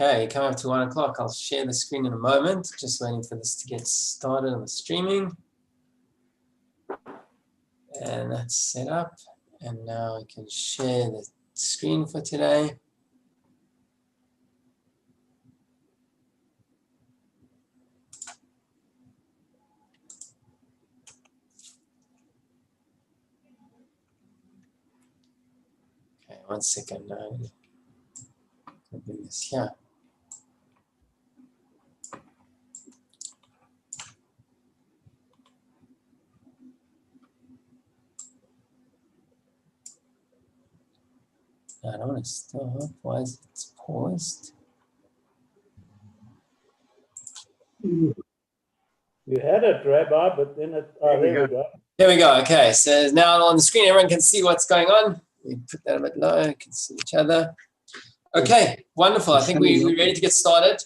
Okay, coming up to 1 o'clock. I'll share the screen in a moment. Just waiting for this to get started on the streaming. And that's set up. And now I can share the screen for today. Okay, 1 second now. I'll bring this here. I don't want to stop. Why is it paused? You had it, Rabbi, but then it. Oh, there we go. There we go. Okay, so now on the screen, everyone can see what's going on. We put that a bit low. You can see each other. Okay, wonderful. I think we're ready to get started.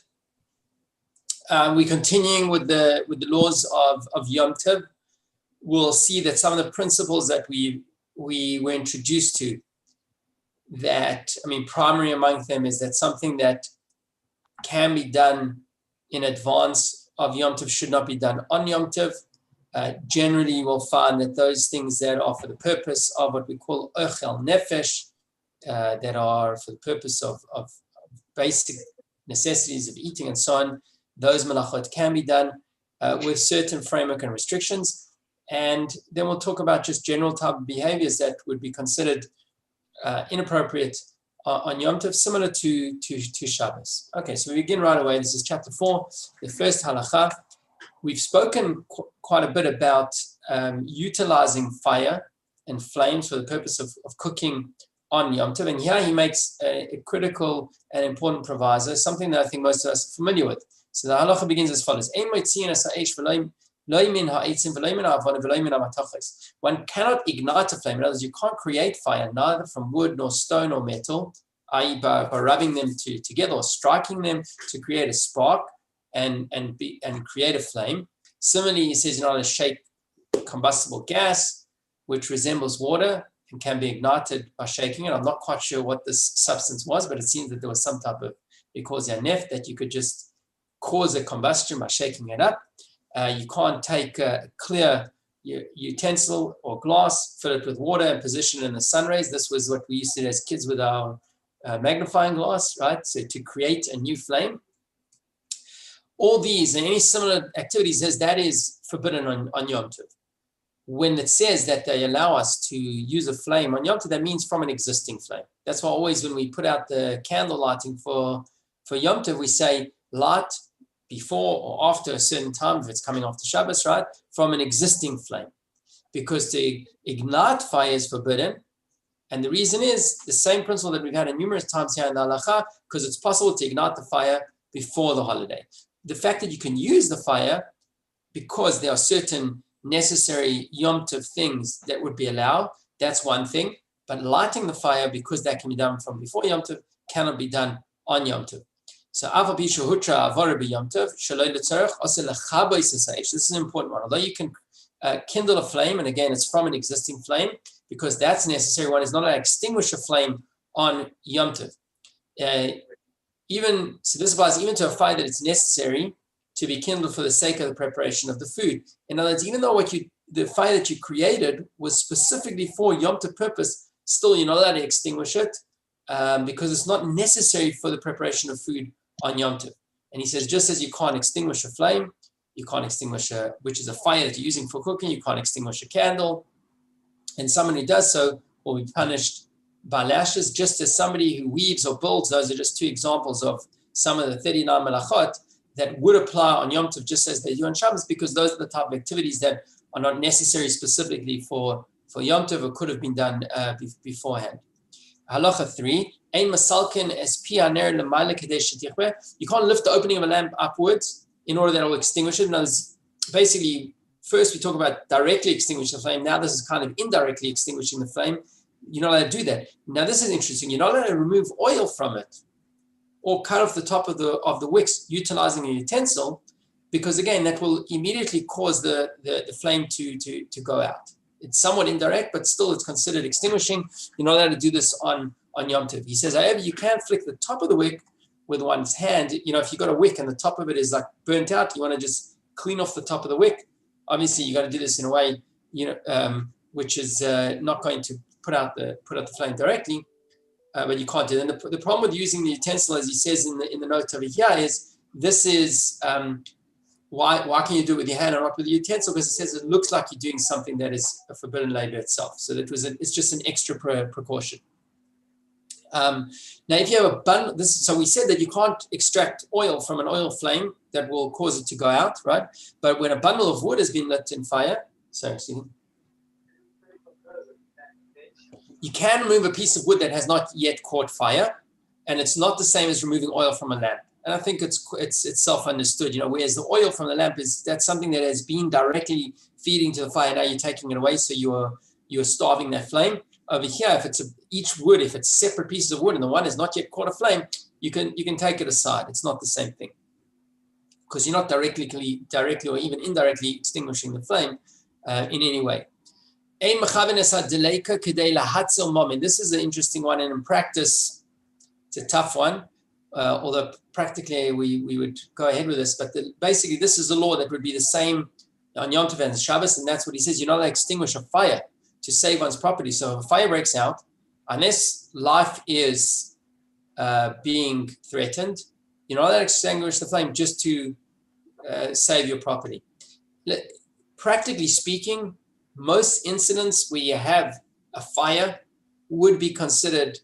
We're continuing with the laws of Yom Tov. We'll see that some of the principles that we were introduced to, primary among them is that something that can be done in advance of Yom Tov should not be done on Yom Tov. Generally, you will find that those things that are for the purpose of what we call ochel nefesh, that are for the purpose of basic necessities of eating and so on, those malachot can be done with certain framework and restrictions. And then we'll talk about just general type of behaviors that would be considered inappropriate on Yom Tov, similar to Shabbos. Okay, so we begin right away. This is chapter 4, the first halacha. We've spoken quite a bit about utilizing fire and flames for the purpose of cooking on Yom Tov. And here he makes a critical and important proviso, something that I think most of us are familiar with. So the halacha begins as follows. One cannot ignite a flame. In other words, you can't create fire, neither from wood nor stone or metal, i.e. by rubbing them together or striking them to create a spark and create a flame. Similarly, he says you're not to shake combustible gas, which resembles water and can be ignited by shaking it. I'm not quite sure what this substance was, but it seems that there was some type of, it calls it neft, that you could just cause a combustion by shaking it up. You can't take a clear utensil or glass, fill it with water and position it in the sun rays. This was what we used to do as kids with our magnifying glass, right? So to create a new flame. All these and any similar activities, that is forbidden on Yom Tov. When it says that they allow us to use a flame on Yom Tov, that means from an existing flame. That's why always when we put out the candle lighting for Yom Tov, we say light before or after a certain time, if it's coming after Shabbos, right, from an existing flame. Because to ignite fire is forbidden. And the reason is the same principle that we've had in numerous times here in the halacha, because it's possible to ignite the fire before the holiday. The fact that you can use the fire because there are certain necessary Yom Tov things that would be allowed, that's one thing. But lighting the fire, because that can be done from before Yom Tov, cannot be done on Yom Tov. So, this is an important one. Although you can kindle a flame, and again, it's from an existing flame, because that's necessary. One is not allowed to extinguish a flame on Yom Tov. So this applies even to a fire that it's necessary to be kindled for the sake of the preparation of the food. In other words, even though the fire that you created was specifically for Yom Tov purpose, still you're not allowed to extinguish it because it's not necessary for the preparation of food on Yom Tov. And he says, just as you can't extinguish a flame, you can't extinguish which is a fire that you're using for cooking, you can't extinguish a candle. And someone who does so will be punished by lashes, just as somebody who weaves or builds. Those are just two examples of some of the 39 malachot that would apply on Yom Tov just as they do on Shabbos, because those are the type of activities that are not necessary specifically for Yom Tov or could have been done beforehand. Halacha 3, Ein masalkin es pi haner l'mayla kadei shetichbeh. You can't lift the opening of a lamp upwards in order that it will extinguish it. Now, basically, first we talk about directly extinguishing the flame. Now this is kind of indirectly extinguishing the flame. You're not allowed to do that. Now this is interesting. You're not allowed to remove oil from it or cut off the top of the wicks utilizing a utensil, because again, that will immediately cause the flame to go out. It's somewhat indirect, but still it's considered extinguishing. You're not allowed to do this on Yom Tov. He says, however, you can flick the top of the wick with one's hand. If you've got a wick and the top of it is like burnt out, you want to just clean off the top of the wick. Obviously, you got to do this in a way, which is not going to put out the flame directly, but you can't do it. And the problem with using the utensil, as he says in the note over here, is this is why can you do it with your hand and not with the utensil? Because it says it looks like you're doing something that is a forbidden labor itself. So it's just an extra precaution. Now, if you have a bundle, so we said that you can't extract oil from an oil flame that will cause it to go out, right? But when a bundle of wood has been lit in fire, you can remove a piece of wood that has not yet caught fire, and it's not the same as removing oil from a lamp. And I think it's self-understood, whereas the oil from the lamp that's something that has been directly feeding to the fire. Now you're taking it away, so you're starving that flame. Over here, if it's each wood, if it's separate pieces of wood and the one has not yet caught a flame, you can take it aside. It's not the same thing because you're not directly or even indirectly extinguishing the flame in any way. This is an interesting one, and in practice, it's a tough one. Although practically we would go ahead with this, but basically this is a law that would be the same on Yom Tov and Shabbos, and that's what he says. You're not allowed to extinguish a fire to save one's property. So if a fire breaks out, unless life is being threatened, you're not allowed to extinguish the flame just to save your property. Practically speaking, most incidents where you have a fire would be considered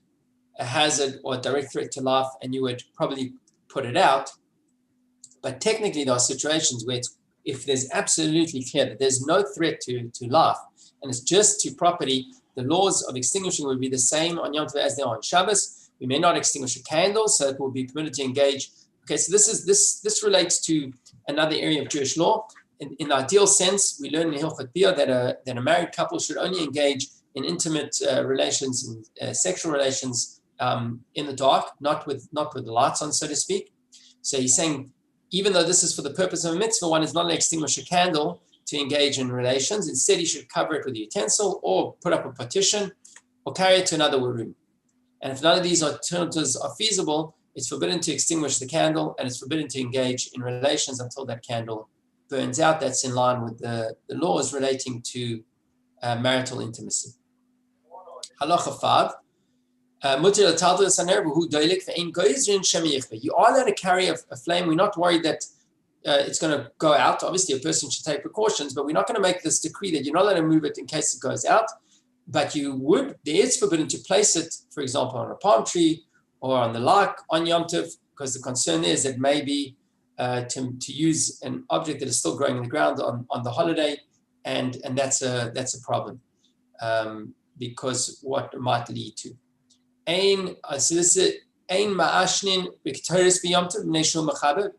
a hazard or a direct threat to life, and you would probably put it out. But technically, there are situations where if there's absolutely clear that there's no threat to life, and it's just to property, the laws of extinguishing would be the same on Yom Tov as they are on Shabbos. We may not extinguish a candle, so it will be permitted to engage. Okay, so this relates to another area of Jewish law. In the ideal sense, we learn in Hilchot Bia that a married couple should only engage in intimate relations and sexual relations in the dark, not with the lights on, so to speak. So he's saying, even though this is for the purpose of a mitzvah, one is not to extinguish a candle to engage in relations. Instead, he should cover it with a utensil or put up a partition or carry it to another room. And if none of these alternatives are feasible, it's forbidden to extinguish the candle, and it's forbidden to engage in relations until that candle burns out. That's in line with the laws relating to marital intimacy. Halacha 5. You are allowed to carry a flame. We're not worried that it's going to go out. Obviously, a person should take precautions, but we're not going to make this decree that you're not allowed to move it in case it goes out. But there is forbidden to place it, for example, on a palm tree or on the like on Yom Tov, because the concern is that maybe to use an object that is still growing in the ground on the holiday, and that's a problem because what it might lead to. So this is ein ma'ashnin b'ketoris b'Yom Tov b'nei mechaber.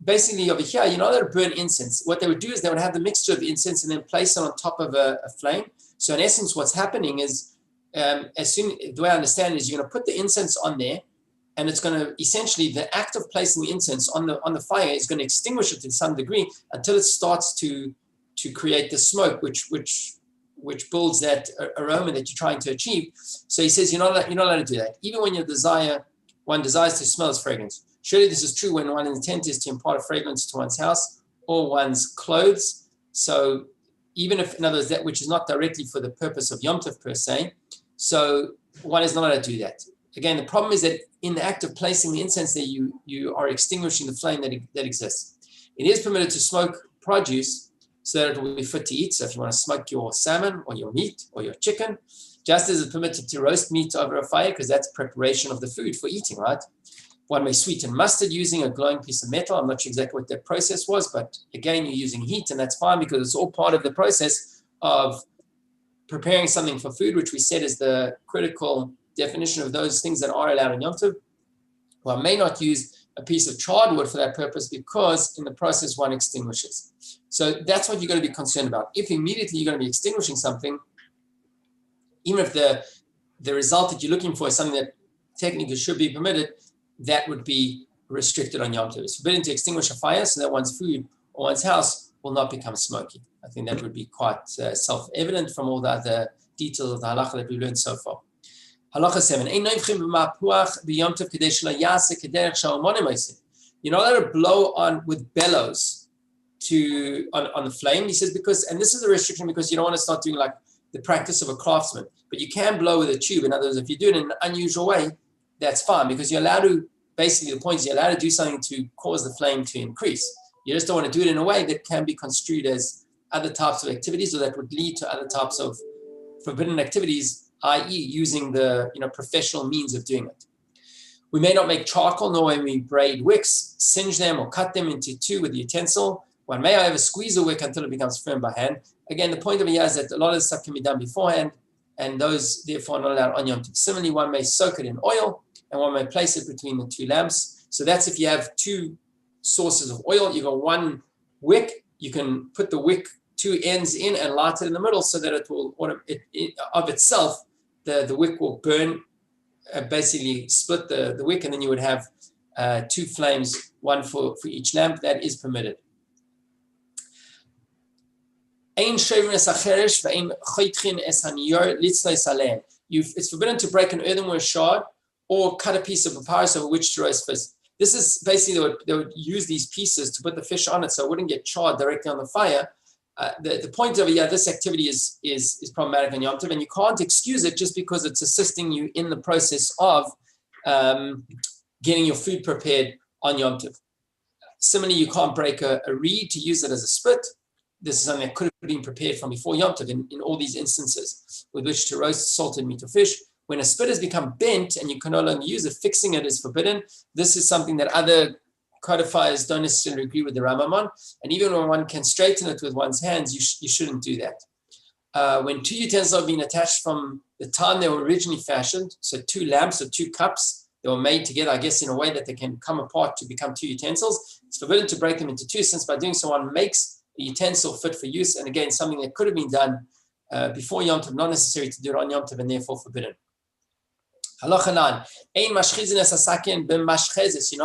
Basically, over here, you're not allowed to burn incense. What they would do is they would have the mixture of incense and then place it on top of a flame. So in essence, what's happening is, the way I understand it is, you're going to put the incense on there, and it's going to essentially, the act of placing the incense on the fire is going to extinguish it to some degree until it starts to create the smoke, which builds that aroma that you're trying to achieve. So he says you're not allowed to do that, even when one desires to smell its fragrance. Surely this is true when one's intent is to impart a fragrance to one's house or one's clothes. So even if, in other words, that which is not directly for the purpose of Yom Tov per se, so one is not allowed to do that. Again, the problem is that in the act of placing the incense there, you are extinguishing the flame that exists. It is permitted to smoke produce so that it will be fit to eat. So if you want to smoke your salmon or your meat or your chicken, just as it's permitted to roast meat over a fire, because that's preparation of the food for eating, right? One may sweeten mustard using a glowing piece of metal. I'm not sure exactly what that process was, but again, you're using heat, and that's fine because it's all part of the process of preparing something for food, which we said is the critical definition of those things that are allowed in Yom Tov. One may not use a piece of charred wood for that purpose because in the process one extinguishes. So that's what you're going to be concerned about. If immediately you're going to be extinguishing something, even if the result that you're looking for is something that technically should be permitted, that would be restricted on Yom Tov. It's forbidden to extinguish a fire so that one's food or one's house will not become smoky. I think that would be quite self-evident from all the other details of the halacha that we've learned so far. Halacha 7. You're not allowed to blow on with bellows on the flame. He says because, and this is a restriction because you don't want to start doing like the practice of a craftsman, but you can blow with a tube. In other words, if you do it in an unusual way, that's fine because you're allowed to, basically the point is you're allowed to do something to cause the flame to increase. You just don't want to do it in a way that can be construed as other types of activities or that would lead to other types of forbidden activities, i.e. using the professional means of doing it. We may not make charcoal, nor when we braid wicks, singe them or cut them into two with the utensil. One may, however, squeeze a wick until it becomes firm by hand. Again, the point of it here is that a lot of this stuff can be done beforehand, and those, therefore, are not allowed on Yom Tov. Similarly, one may soak it in oil, and one may place it between the two lamps. So that's if you have two sources of oil. You've got one wick. You can put the wick two ends in and light it in the middle so that it will, of itself, the wick will burn, basically split the wick, and then you would have two flames, one for each lamp. That is permitted. It's forbidden to break an earthenware shard or cut a piece of papyrus over which to roast fish. This is basically they would use these pieces to put the fish on it so it wouldn't get charred directly on the fire. The point of it, this activity is problematic on Yom Tov, and you can't excuse it just because it's assisting you in the process of getting your food prepared on Yom Tov. Similarly, you can't break a reed to use it as a spit. This is something that could have been prepared from before Yom Tov in all these instances with which to roast salted meat or fish. When a spit has become bent and you can no longer use it, fixing it is forbidden. This is something that other codifiers don't necessarily agree with the Rambam on. And even when one can straighten it with one's hands, you shouldn't do that. When two utensils have been attached from the time they were originally fashioned, so two lamps or two cups, they were made together, I guess, in a way that they can come apart to become two utensils. It's forbidden to break them into two, since by doing so one makes a utensil fit for use. And again, something that could have been done before Yom Tov, not necessary to do it on Yom Tov, and therefore forbidden. Halacha 9. You're not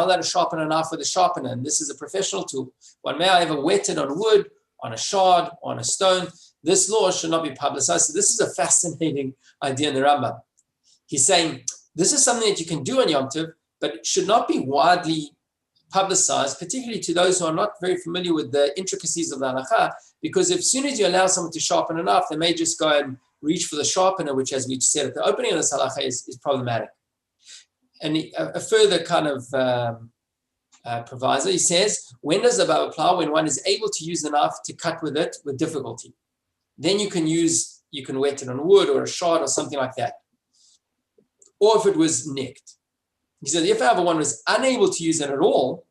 allowed to sharpen a knife with a sharpener, and this is a professional tool. One may, however, wet it on wood, on a shard, on a stone. This law should not be publicized. So this is a fascinating idea in the Rambam. He's saying this is something that you can do on Yom Tov, but it should not be widely publicized, particularly to those who are not very familiar with the intricacies of the halakha, because as soon as you allow someone to sharpen a knife, they may just go and reach for the sharpener, which, as we said at the opening of this halakha, is problematic. And a further kind of proviso, he says, when does the Baba apply? When one is able to use the knife to cut with it with difficulty. Then you can wet it on wood or a shard or something like that. Or if it was nicked. He said, if however one was unable to use it at all,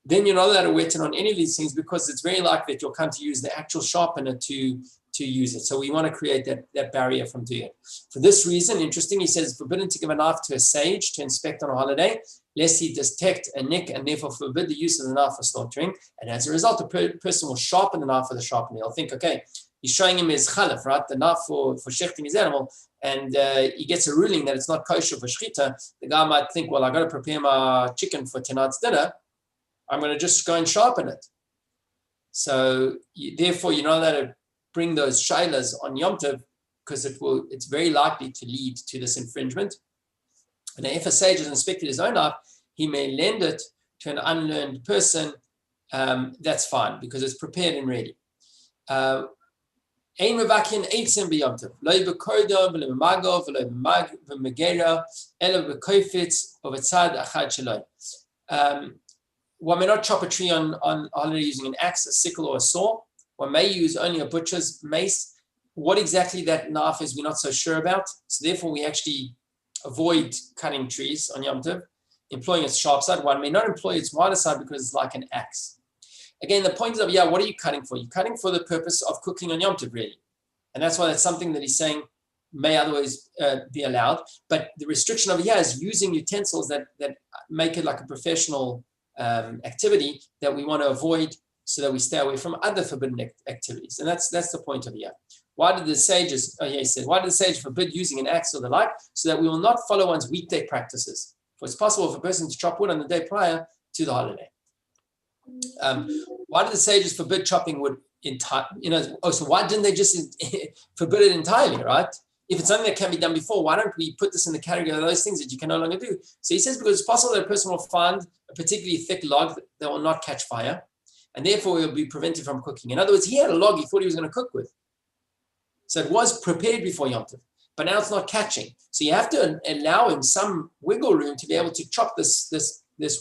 then you're not allowed to wet it on any of these things because it's very likely that you'll come to use the actual sharpener to use it. So we want to create that barrier from doing it. For this reason, interesting, he says, forbidden to give a knife to a sage to inspect on a holiday, lest he detect a nick and therefore forbid the use of the knife for slaughtering. And as a result, the person will sharpen the knife with a sharpener. He'll think, okay, he's showing him his chalaf, right, the knife for shechting his animal, and he gets a ruling that it's not kosher for shechita. The guy might think, well, I got to prepare my chicken for tonight's dinner. I'm going to just go and sharpen it. So therefore, you're not allowed to bring those shaylas on Yom Tov because it's very likely to lead to this infringement. And if a sage has inspected his own knife, he may lend it to an unlearned person. That's fine because it's prepared and ready. Ein mevakin eitzim b'Yom Tov, lo b'kordo v'lo b'mago v'lo b'megera elo b'koifetz u'v'tzad achad shelo. One may not chop a tree on holiday using an axe, a sickle, or a saw. One may use only a butcher's mace. What exactly that knife is, we're not so sure about. So therefore, we actually avoid cutting trees on Yom Tov, employing its sharp side. One may not employ its wider side because it's like an axe. Again, the point is of, what are you cutting for? You're cutting for the purpose of cooking on Yom Tov, really. And that's why that's something that he's saying may otherwise be allowed. But the restriction over here is using utensils that make it like a professional activity that we want to avoid so that we stay away from other forbidden activities. And that's the point of here. Why did the sages, he said, why did the sage forbid using an axe or the like? So that we will not follow one's weekday practices. For it's possible for a person to chop wood on the day prior to the holiday. Why did the sages forbid chopping wood entirely? So why didn't they just forbid it entirely, right? if it's something that can be done before, why don't we put this in the category of those things that you can no longer do? So he says, because it's possible that a person will find a particularly thick log that will not catch fire, and therefore will be prevented from cooking. In other words, he had a log he thought he was going to cook with. So it was prepared before Yom Tov, but now it's not catching. So you have to allow him some wiggle room to be able to chop this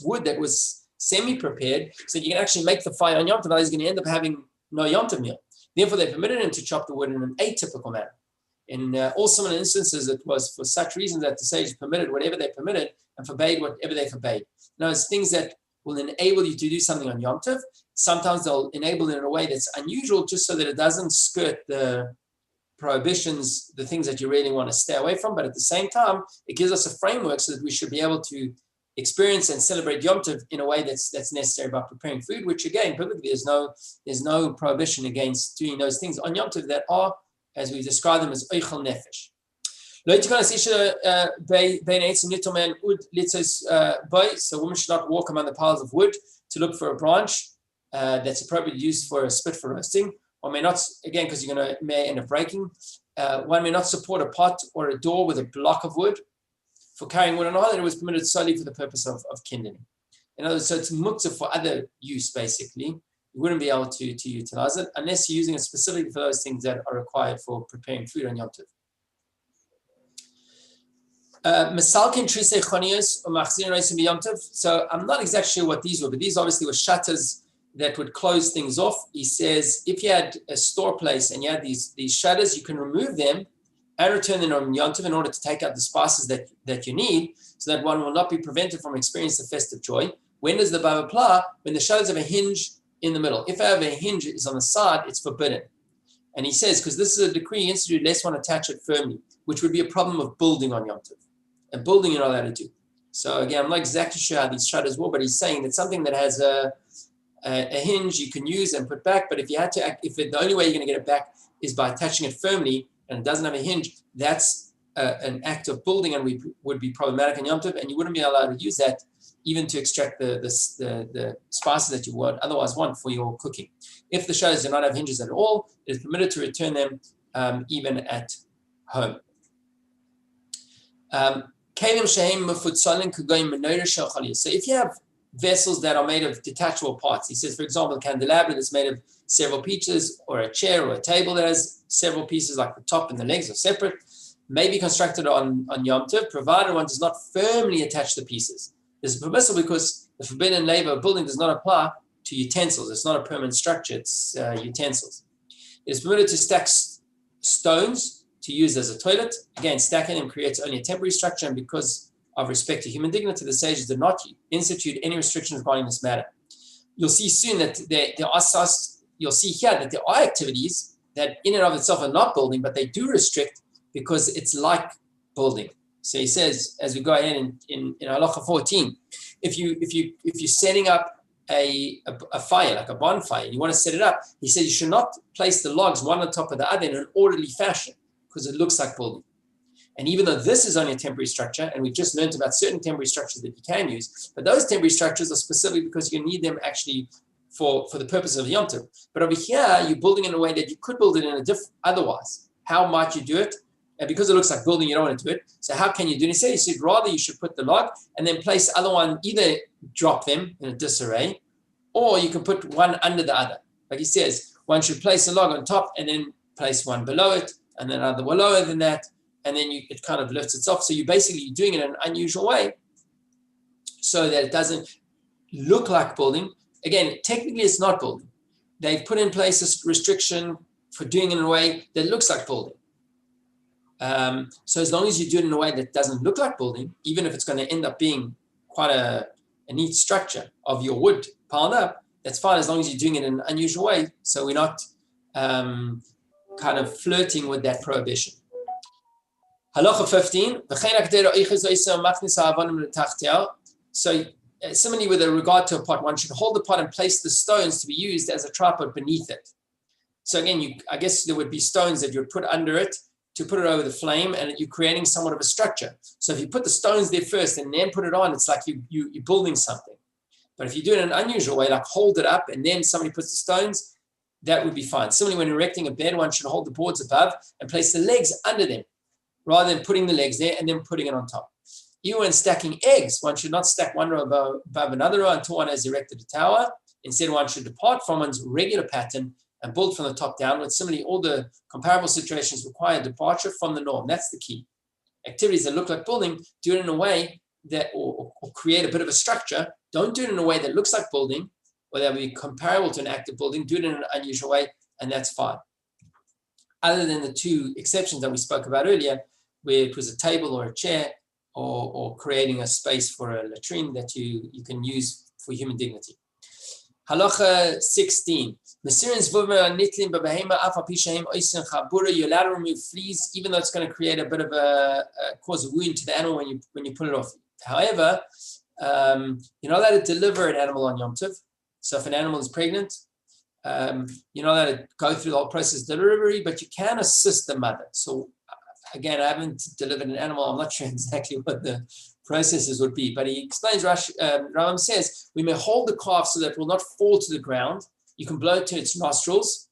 wood that was semi-prepared so that you can actually make the fire on Yom Tov. Otherwise, he's going to end up having no Yom Tov meal. Therefore, they permitted him to chop the wood in an atypical manner. In all similar instances, it was for such reasons that the sages permitted whatever they permitted and forbade whatever they forbade. Now, it's things that will enable you to do something on Yom Tov. Sometimes they'll enable it in a way that's unusual just so that it doesn't skirt the prohibitions, the things that you really want to stay away from. But at the same time, it gives us a framework so that we should be able to experience and celebrate Yom Tov in a way that's necessary by preparing food, which again, biblically, there's no prohibition against doing those things on Yom Tov that are, as we describe them, as oichel nefesh. So women should not walk among the piles of wood to look for a branch that's appropriately used for a spit for roasting. One may not, again, because may end up breaking. One may not support a pot or a door with a block of wood for carrying wood on a hole, and it was permitted solely for the purpose of kindling. In other words, so it's muktzah for other use, basically. You wouldn't be able to utilize it unless you're using it specifically for those things that are required for preparing food on Yom Tov. So I'm not exactly sure what these were, but these obviously were shutters that would close things off. He says if you had a store place and you had these shutters, you can remove them and return them on Yom Tov in order to take out the spices that you need, so that one will not be prevented from experiencing the festive joy. When does the Bava apply? When the shutters have a hinge in the middle. If however a hinge is on the side, it's forbidden. And he says, because this is a decree instituted, lest one attach it firmly, which would be a problem of building on Yom Tov. And building you're not allowed to do. So again, I'm not exactly sure how these shutters were, but he's saying that something that has a hinge you can use and put back, but if the only way you're going to get it back is by attaching it firmly and it doesn't have a hinge, that's an act of building and would be problematic in Yom Tov, and you wouldn't be allowed to use that even to extract the spices that you would otherwise want for your cooking. If the shutters do not have hinges at all, it is permitted to return them even at home. So if you have vessels that are made of detachable parts, he says, for example, a candelabra that's made of several pieces, or a chair or a table that has several pieces, like the top and the legs are separate, may be constructed on Yom Tov, provided one does not firmly attach the pieces. This is permissible because the forbidden labor of building does not apply to utensils. It's not a permanent structure, it's utensils. It is permitted to stack stones to use as a toilet. Again, stacking them creates only a temporary structure, and because of respect to human dignity, the sages did not institute any restrictions regarding this matter. You'll see soon that you'll see here that there are activities that in and of itself are not building, but they do restrict because it's like building. So he says, as we go ahead in Halacha 14, if you're setting up a fire, like a bonfire, and you want to set it up, he says you should not place the logs one on top of the other in an orderly fashion, because it looks like building. And even though this is only a temporary structure, and we've just learned about certain temporary structures that you can use, but those temporary structures are specifically because you need them actually for the purpose of Yom Tov. But over here, you're building in a way that you could build it in a different, otherwise. How might you do it? And because it looks like building, you don't want to do it. So how can you do it? He said rather you should put the log and then place the other one, either drop them in a disarray, or you can put one under the other. Like he says, one should place a log on top and then place one below it, and then another one lower than that, and then it kind of lifts itself. So you're basically doing it in an unusual way so that it doesn't look like building. Again, technically it's not building. They've put in place a restriction for doing it in a way that looks like building. So as long as you do it in a way that doesn't look like building, even if it's going to end up being quite a neat structure of your wood piled up, that's fine as long as you're doing it in an unusual way. So we're not kind of flirting with that prohibition. Halacha 15. So similarly with regard to a pot, one should hold the pot and place the stones to be used as a tripod beneath it. So again, I guess there would be stones that you would put under it to put it over the flame, and you're creating somewhat of a structure. So if you put the stones there first and then put it on, it's like you're building something. But if you do it in an unusual way, like hold it up and then somebody puts the stones, that would be fine. Similarly, when erecting a bed, one should hold the boards above and place the legs under them. rather than putting the legs there and then putting it on top. Even when stacking eggs, one should not stack one row above another row until one has erected a tower. Instead, one should depart from one's regular pattern and build from the top downwards. Similarly, all the comparable situations require departure from the norm. That's the key. Activities that look like building, do it in a way that, or create a bit of a structure. Don't do it in a way that looks like building, or that will be comparable to an active building. Do it in an unusual way, and that's fine. Other than the two exceptions that we spoke about earlier, where it was a table or a chair, or creating a space for a latrine that you can use for human dignity. Halacha 16. You're allowed to remove fleas, even though it's going to create a bit of cause a wound to the animal when you pull it off. However, you're not allowed to deliver an animal on Yom Tov. So if an animal is pregnant, you're not allowed to go through the whole process of delivery, but you can assist the mother. So again, I haven't delivered an animal. I'm not sure exactly what the processes would be, but he explains, Rambam says, we may hold the calf so that it will not fall to the ground. You can blow it to its nostrils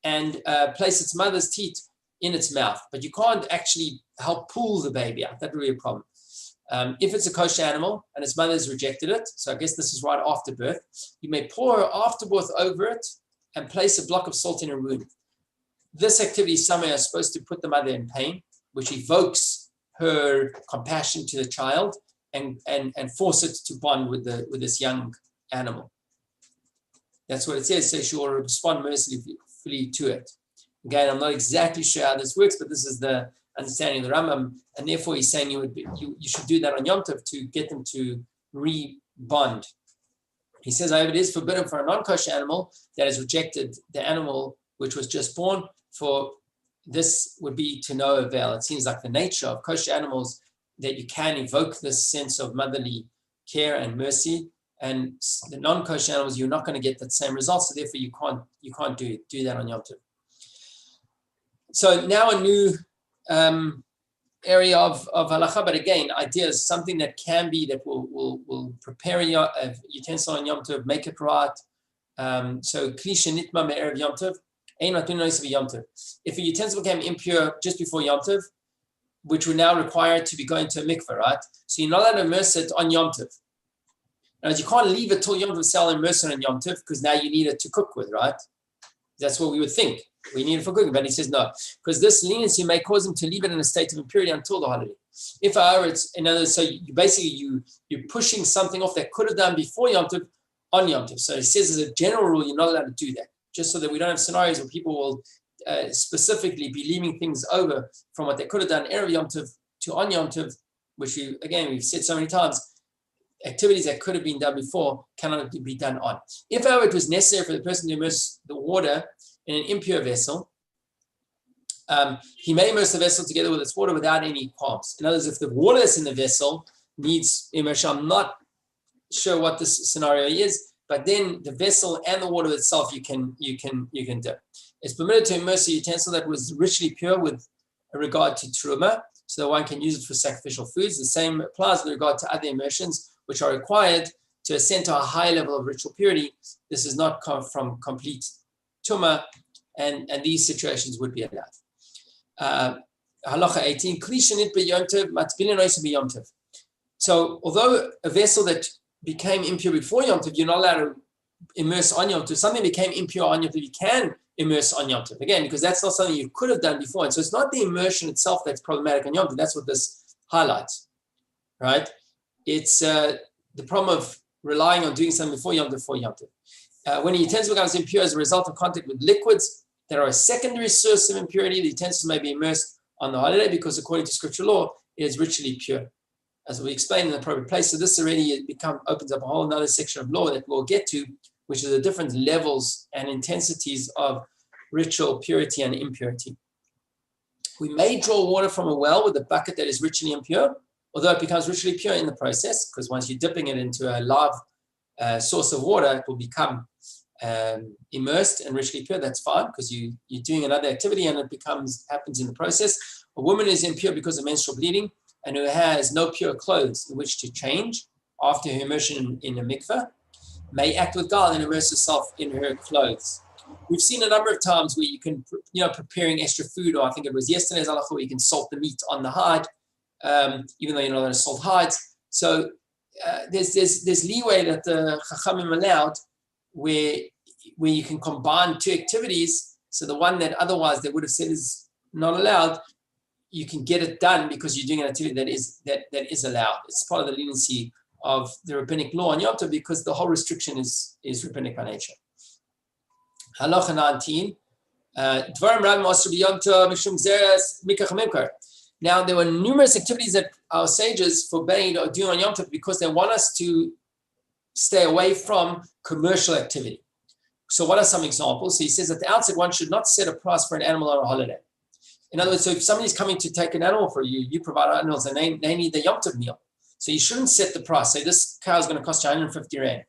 and place its mother's teat in its mouth, but you can't actually help pull the baby out. That would be a problem. If it's a kosher animal and its mother has rejected it, so I guess this is right after birth, you may pour afterbirth over it and place a block of salt in a wound. This activity somehow is supposed to put the mother in pain, which evokes her compassion to the child and force it to bond with this young animal. That's what it says. So she will respond mercifully to it. Again, I'm not exactly sure how this works, but this is the understanding of the Rambam, and therefore he's saying you should do that on Yom Tov to get them to re-bond. He says, however, it is forbidden for a non-kosher animal that has rejected the animal which was just born, for this would be to no avail. It seems like the nature of kosher animals that you can evoke this sense of motherly care and mercy, and the non-kosher animals, you're not going to get that same result, so therefore you can't do that on Yom Tov. So now a new area of halacha, but again, ideas, something that can be, that will prepare a utensil on Yom Tov, make it right. So kli shenitma me'erev Yom Tov, ein natun nois Yom Tov. If a utensil became impure just before Yom Tov, which would now require it to be going to a mikveh, right? So you're not allowed to immerse it on Yom Tov. Now, you can't leave it till Yom Tov sell immerse it on Yom Tov, because now you need it to cook with, right? That's what we would think. We need it for cooking, but he says no, because this leniency may cause them to leave it in a state of impurity until the holiday. If however it's in other, so you're pushing something off that could have done before Yom Tov on Yom Tov. So he says, as a general rule, you're not allowed to do that, just so that we don't have scenarios where people will specifically be leaving things over from what they could have done erev Yom Tov to on Yom Tov, which we've said so many times. Activities that could have been done before cannot be done on. If, however, it was necessary for the person to immerse the water in an impure vessel, he may immerse the vessel together with its water without any qualms. In other words, if the water that's in the vessel needs immersion, I'm not sure what this scenario is, but then the vessel and the water itself you can do. It's permitted to immerse a utensil that was ritually pure with regard to truma, so that one can use it for sacrificial foods. The same applies with regard to other immersions which are required to ascend to a high level of ritual purity. This is not from complete tumah, and these situations would be allowed. Halacha 18. So although a vessel that became impure before Yom Tov, you're not allowed to immerse on Yom Tov. Something became impure on Yom Tov, you can immerse on Yom Tov. Again, because that's not something you could have done before. And so it's not the immersion itself that's problematic on Yom Tov. That's what this highlights, right? It's the problem of relying on doing something before Yom Tov. When a utensil becomes impure as a result of contact with liquids that are a secondary source of impurity, the utensils may be immersed on the holiday because, according to scriptural law, it is ritually pure, as we explained in the appropriate place. So this already opens up a whole other section of law that we'll get to, which are the different levels and intensities of ritual purity and impurity. We may draw water from a well with a bucket that is ritually impure, although it becomes ritually pure in the process, because once you're dipping it into a live source of water, it will become immersed and ritually pure. That's fine, because you're doing another activity and it happens in the process. A woman is impure because of menstrual bleeding and who has no pure clothes in which to change after her immersion in a mikveh may act with guile and immerse herself in her clothes. we've seen a number of times where you can, preparing extra food, or I think it was yesterday's halacha where you can salt the meat on the hide, even though you're not going to salt hides. So there's leeway that the Chachamim allowed where you can combine two activities. So the one that otherwise they would have said is not allowed, you can get it done because you're doing an activity that is allowed. It's part of the leniency of the rabbinic law on Yom Tov because the whole restriction is rabbinic by nature. Halacha 19. Now, there were numerous activities that our sages forbade or do on Yom Tov because they want us to stay away from commercial activity. So what are some examples? So he says at the outset, one should not set a price for an animal on a holiday. In other words, so if somebody's coming to take an animal for you, you provide animals and they need the Yom Tov meal. So you shouldn't set the price. Say this cow is going to cost you 150 rand.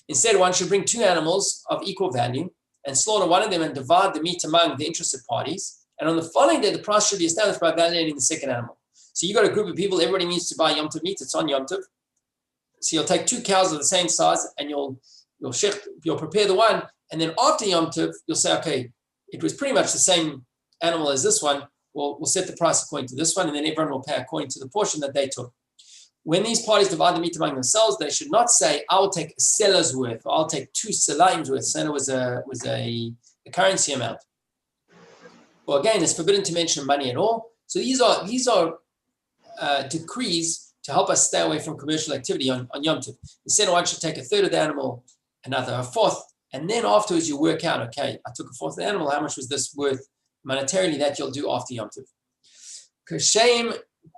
Instead, one should bring two animals of equal value and slaughter one of them and divide the meat among the interested parties. And on the following day, the price should be established by validating the second animal. So you got a group of people, everybody needs to buy Yom Tov meat. It's on Yom Tov. So you'll take two cows of the same size and you'll prepare the one. And then after Yom Tov, you'll say, okay, it was pretty much the same animal as this one. We'll set the price according to this one, and then everyone will pay according to the portion that they took. When these parties divide the meat among themselves, they should not say, I will take a seller's worth, or I'll take 2 selaim's worth. Selah was a currency amount. Well, again, it's forbidden to mention money at all. So these are decrees to help us stay away from commercial activity on Yom Tov. Instead, one should take a third of the animal, another a fourth, and then afterwards you work out, okay, I took a fourth of the animal, how much was this worth monetarily? That you'll do after Yom Tov. Kashem,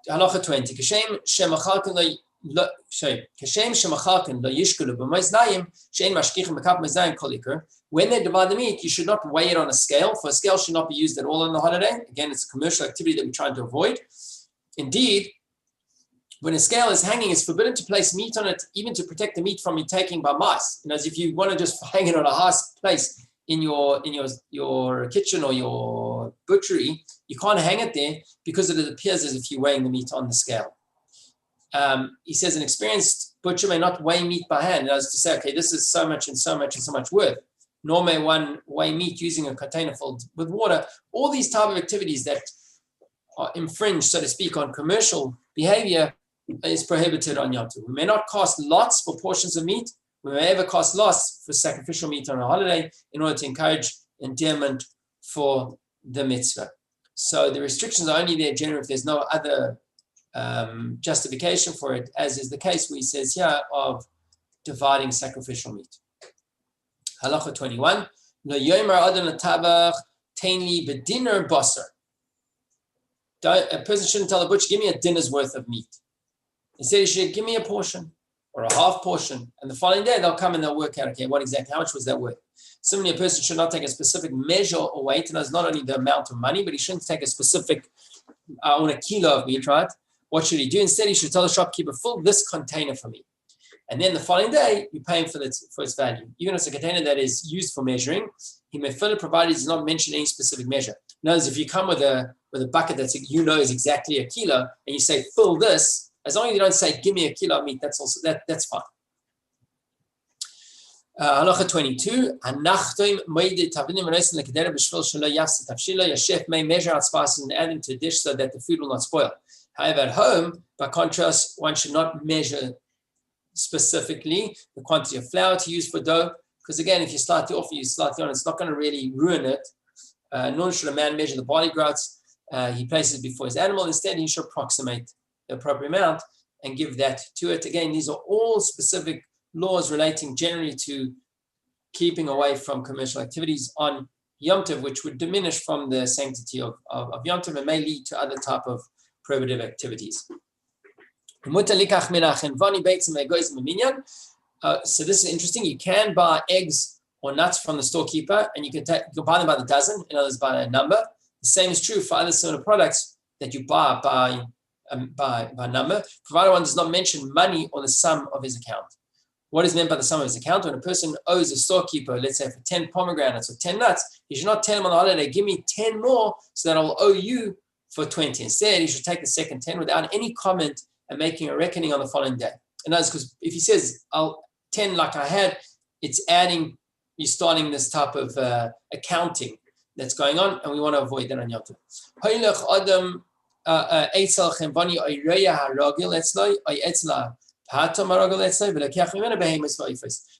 halacha 20, Kashem shemachalken lo yishkulu b'moiznayim shein mashkichim b'kap moiznayim kol ikar. When they divide the meat, you should not weigh it on a scale, for a scale should not be used at all on the holiday. Again, it's a commercial activity that we're trying to avoid. Indeed, when a scale is hanging, it's forbidden to place meat on it, even to protect the meat from taking by mice. As if you want to just hang it on a high place in your kitchen or your butchery, you can't hang it there because it appears as if you're weighing the meat on the scale. He says an experienced butcher may not weigh meat by hand, as to say, okay, this is so much and so much and so much worth. Nor may one weigh meat using a container filled with water. All these type of activities that are infringed, so to speak, on commercial behavior is prohibited on Yom Tov. We may not cast lots for portions of meat. We may ever cast lots for sacrificial meat on a holiday in order to encourage endearment for the mitzvah. So the restrictions are only there generally if there's no other justification for it, as is the case where he says here of dividing sacrificial meat. Halacha 21. Lo yomer adam l'tabach tein li b'dinner basar. A person shouldn't tell the butcher, give me a dinner's worth of meat. Instead, he should give me a portion or a half portion. And the following day, they'll come and they'll work out, okay, how much was that worth? Similarly, a person should not take a specific measure or weight, and that's not only the amount of money, but he shouldn't take a specific, on a kilo of meat, right? What should he do? Instead, he should tell the shopkeeper, fill this container for me. And then the following day, you pay him for its value. Even if it's a container that is used for measuring, he may fill it provided he does not mention any specific measure. Notice if you come with a bucket that's is exactly a kilo, and you say fill this, as long as you don't say give me a kilo of meat, that's fine. Halacha 22. A chef may measure out spices and add them to a dish so that the food will not spoil. However, at home, by contrast, one should not measure specifically the quantity of flour to use for dough, because again, if you slightly off, you slightly on, it's not going to really ruin it. Nor should a man measure the barley groats he places before his animal. Instead, he should approximate the appropriate amount and give that to it. Again, these are all specific laws relating generally to keeping away from commercial activities on Yom Tov, which would diminish from the sanctity of Yom Tov and may lead to other type of prohibitive activities. So this is interesting. You can buy eggs or nuts from the storekeeper, and you can buy them by the dozen, in other words, by a number. The same is true for other similar products that you buy by number, provided one does not mention money or the sum of his account. What is meant by the sum of his account? When a person owes a storekeeper, let's say for 10 pomegranates or 10 nuts, he should not tell him on the holiday, give me 10 more so that I'll owe you for 20. Instead, he should take the second 10 without any comment and making a reckoning on the following day. And that's because if he says, I'll 10 like I had, it's adding you're starting this type of accounting that's going on, and we want to avoid that on Yom Tov.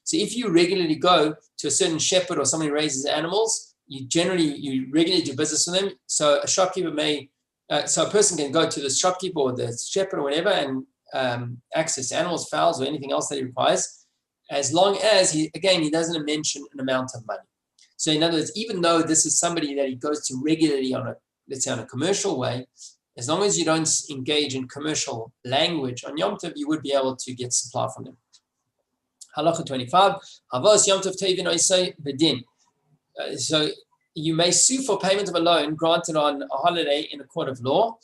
So if you regularly go to a certain shepherd or somebody who raises animals, you regularly do business with them. So a shopkeeper so a person can go to the shopkeeper or the shepherd or whatever and access animals, fowls, or anything else that he requires, as long as he doesn't mention an amount of money. So in other words, even though this is somebody that he goes to regularly let's say on a commercial way, as long as you don't engage in commercial language on Yom Tov, you would be able to get supply from them. Halacha 25, Havas Yom Tov Tevin Oisei Bedin. So you may sue for payment of a loan granted on a holiday in a court of law.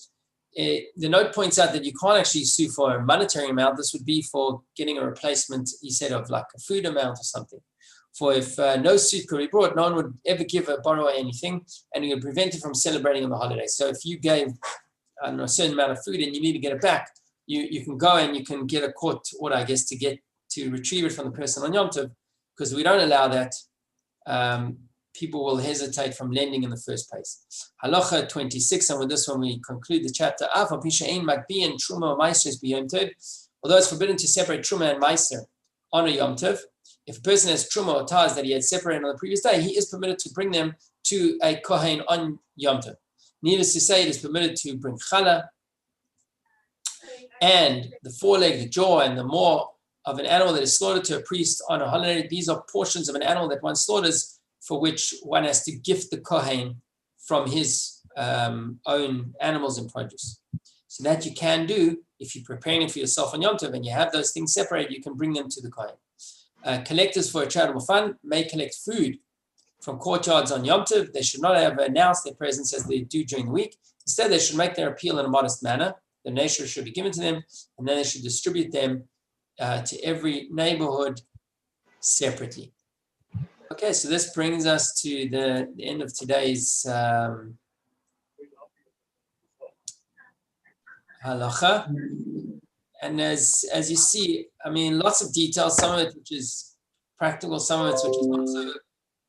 The note points out that you can't actually sue for a monetary amount. This would be for getting a replacement, he said, of like a food amount or something. For if no suit could be brought, no one would ever give a borrower anything, and you would prevent it from celebrating on the holiday. So if you gave a certain amount of food and you need to get it back, you can go and you can get a court order, I guess, to retrieve it from the person on Yom Tov, because we don't allow that. People will hesitate from lending in the first place. Halacha 26, and with this one we conclude the chapter. Although it's forbidden to separate truma and meiser on a Yom Tov, if a person has truma or taz that he had separated on the previous day, he is permitted to bring them to a kohen on Yom Tov. Needless to say, it is permitted to bring challah and the foreleg, the jaw, and the maw of an animal that is slaughtered to a priest on a holiday. These are portions of an animal that one slaughters, for which one has to gift the kohen from his own animals and produce. So that you can do if you're preparing it for yourself on Yom Tov and you have those things separated, you can bring them to the kohen. Collectors for a charitable fund may collect food from courtyards on Yom Tov. They should not have announced their presence as they do during the week. Instead, they should make their appeal in a modest manner. The nation should be given to them, and then they should distribute them to every neighborhood separately. Okay, so this brings us to the end of today's halacha. And as you see, I mean, lots of details, some of it which is practical, some of it which is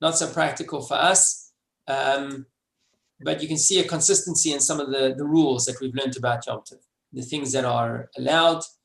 not so practical for us. But you can see a consistency in some of the rules that we've learned about Yom Tov, the things that are allowed